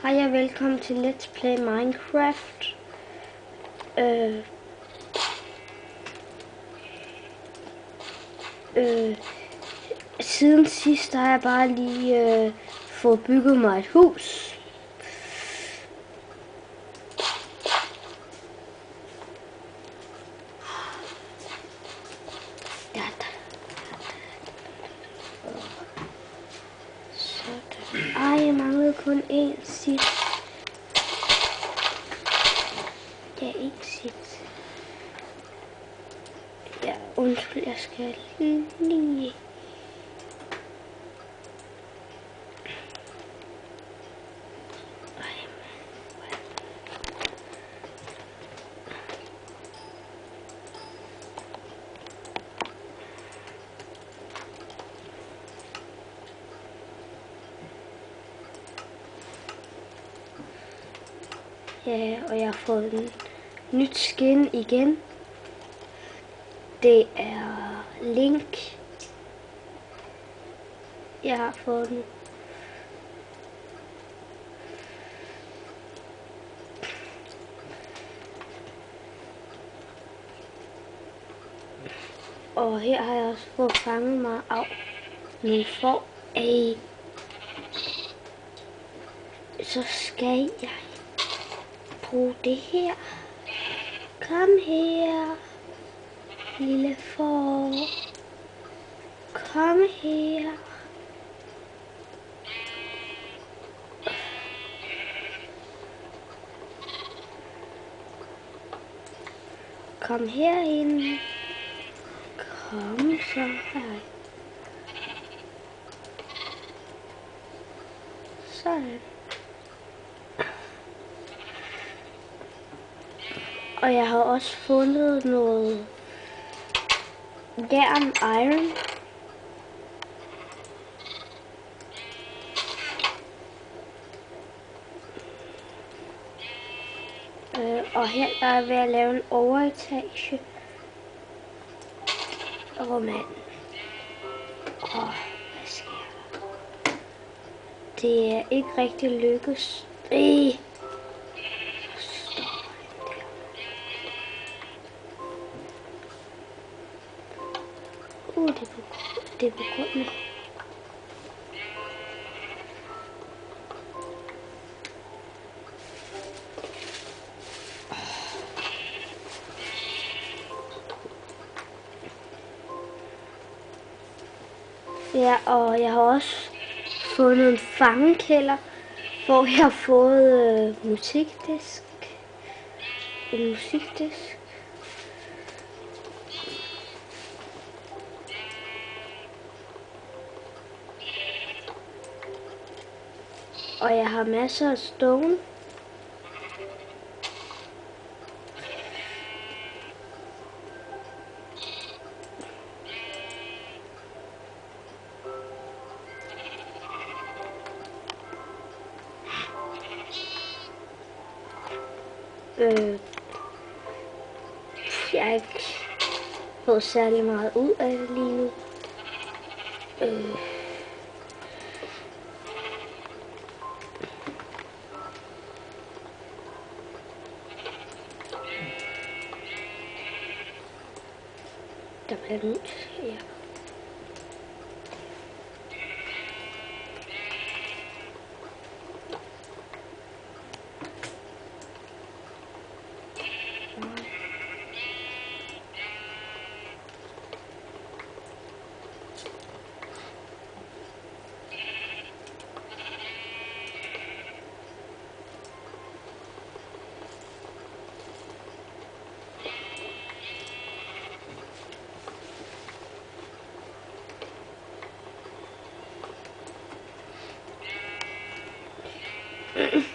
Hej og velkommen til Let's Play Minecraft. Siden sidst har jeg bare lige fået bygget mig et hus. Ej, jeg manglede kun én sidst. Ja, ikke sidst. Ja, undskyld, jeg skal lige... Ja, og jeg har fået en nyt skin igen. Det er Link. Jeg har fået den. Og her har jeg også fået fanget mig af nogle får. Så skal jeg bruge det her. Kom her, lille får. Kom her. Kom herind. Kom så her. Sådan. Og jeg har også fundet noget jern iron. Og her der er jeg ved at lave en overetage. Mand. Hvad sker der? Det er ikke rigtig lykkes. Det er på grund af. Ja, og jeg har også fundet en fangekælder, hvor jeg har fået musikdisk. En musikdisk. Og jeg har masser af stone. Jeg har ikke fået særlig meget ud af det lige nu. Der bliver mus, ja.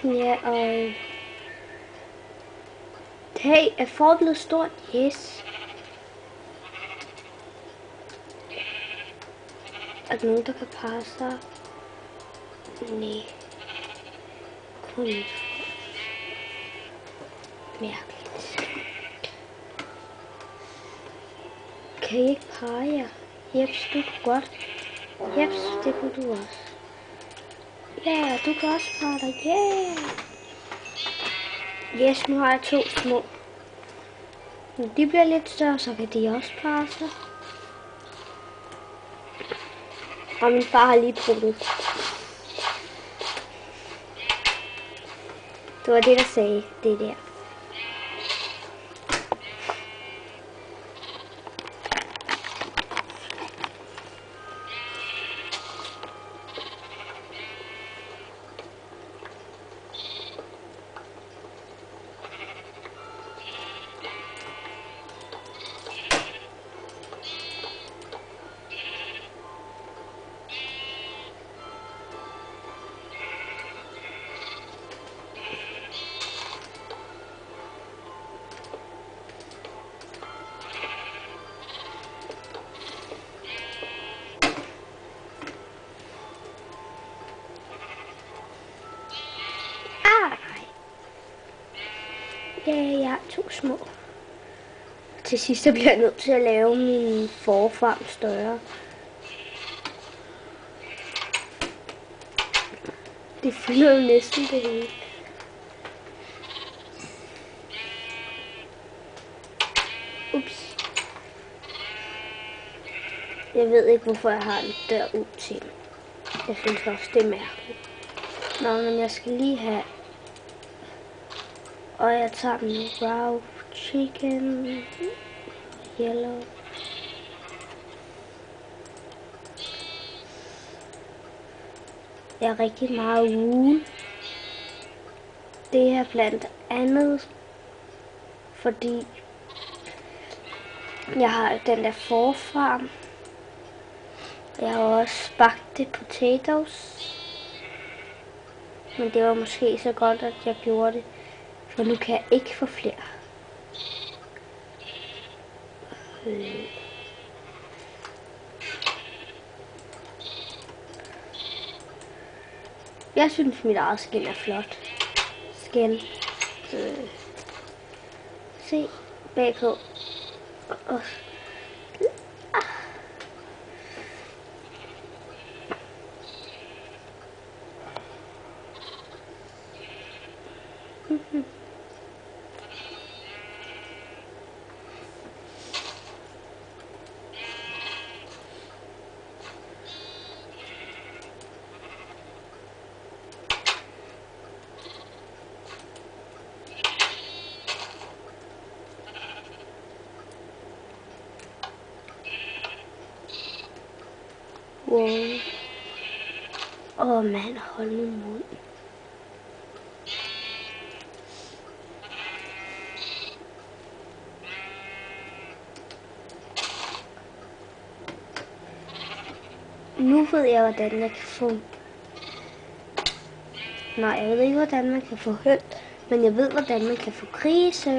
Ja, og... Hey, er får blevet stort? Yes. Er der nogen, der kan parre sig? Nej. Kun et mærkeligt. Kan I ikke parre jer? Jeps, du kunne godt. Jeps, det kunne du også. Ja, du kan også parre dig. Yeah. Yes, nu har jeg 2 små. Når de bliver lidt større, så kan de også parre sig. Og min far har lige pruttet. Det var det, der sagde det der. Ja, jeg har 2 små. Til sidst bliver jeg nødt til at lave min forfarm større. Det fylder jo næsten det hele. Ups. Jeg ved ikke, hvorfor jeg har en dør ud til. Jeg synes også, det er mærkeligt. Nå, men jeg skal lige have... Og jeg tager min raw chicken. Yellow. Jeg er rigtig meget wool. Det er blandt andet, fordi jeg har den der forfarm. Jeg har også bagte potatoes. Men det var måske så godt, at jeg gjorde det. For nu kan jeg ikke få flere. Jeg synes, mit eget skin er flot. Skin. Se bagpå. Wow. Mand, hold nu mund. Nu ved jeg, hvordan jeg kan få... Nej, jeg ved ikke, hvordan man kan få høns, men jeg ved, hvordan man kan få grise.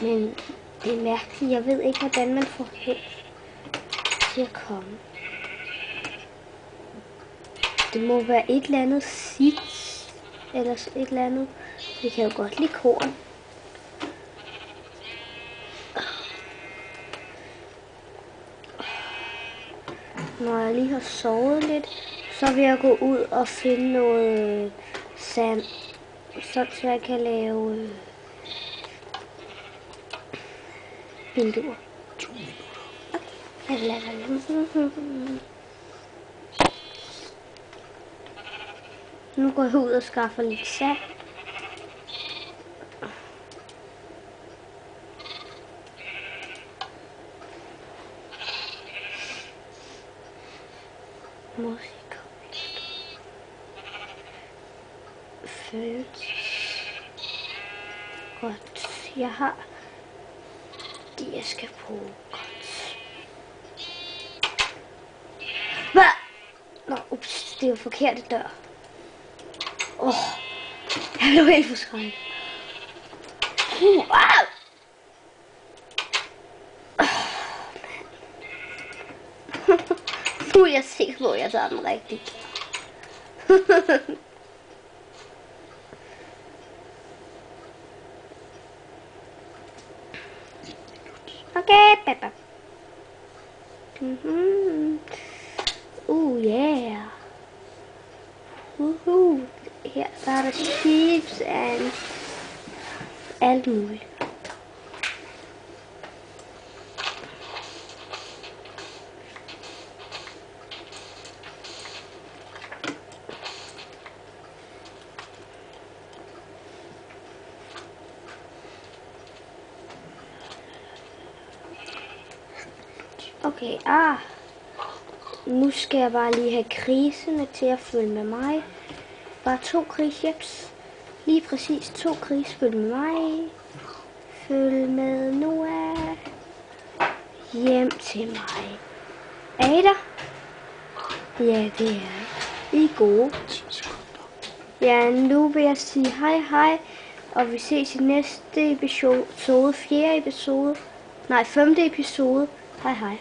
Men det er mærkeligt, jeg ved ikke, hvordan man får høns til at komme. Det må være et eller andet sit, eller et eller andet. Vi kan jo godt lide korn. Når jeg lige har sovet lidt, så vil jeg gå ud og finde noget sand, så jeg kan lave vinduer. Nu går jeg ud og skaffer lidt sand. Musik. Født. Godt. Jeg har de, jeg skal bruge. Godt. Hvad? Nå, ups, det er jo forkerte dør. Jeg blev helt forskrækket. Nu er jeg sikker på, at jeg tager den rigtigt. Okay, Peppa. Yeah. her. Der er der chips and alt muligt. Okay, nu skal jeg bare lige have grisene til at følge med mig. Bare 2 grisjeps. Lige præcis 2 gris. Følg med mig. Følg med Noah. Hjem til mig. Er I der? Ja, det er I. I er gode. Ja, nu vil jeg sige hej hej. Og vi ses i næste episode. 4. episode. Nej, 5. episode. Hej hej.